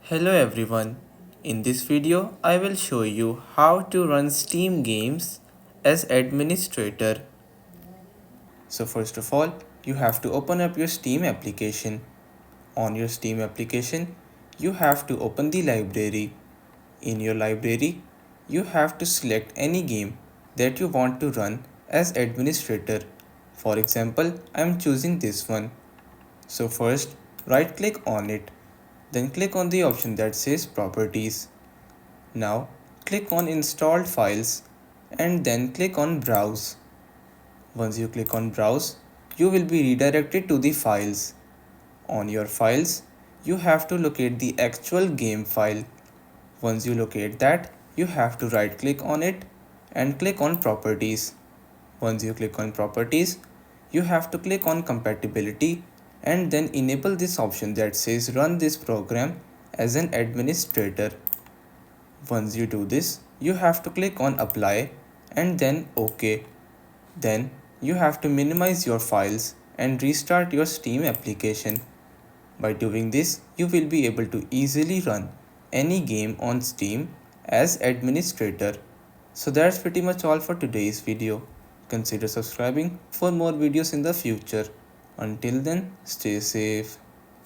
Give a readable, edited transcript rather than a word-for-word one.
Hello everyone. In this video, I will show you how to run Steam games as administrator. So first of all, you have to open up your Steam application. On your Steam application, you have to open the library. In your library, you have to select any game that you want to run as administrator. For example, I am choosing this one. So first, right click on it. Then click on the option that says Properties. Now click on Installed Files and then click on Browse. Once you click on Browse, you will be redirected to the files. On your files, you have to locate the actual game file. Once you locate that, you have to right click on it and click on Properties. Once you click on Properties, you have to click on Compatibility and then enable this option that says Run this program as an administrator. Once you do this, you have to click on Apply and then OK. Then you have to minimize your files and restart your Steam application. By doing this, you will be able to easily run any game on Steam as administrator. So that's pretty much all for today's video. Consider subscribing for more videos in the future. Until then, stay safe.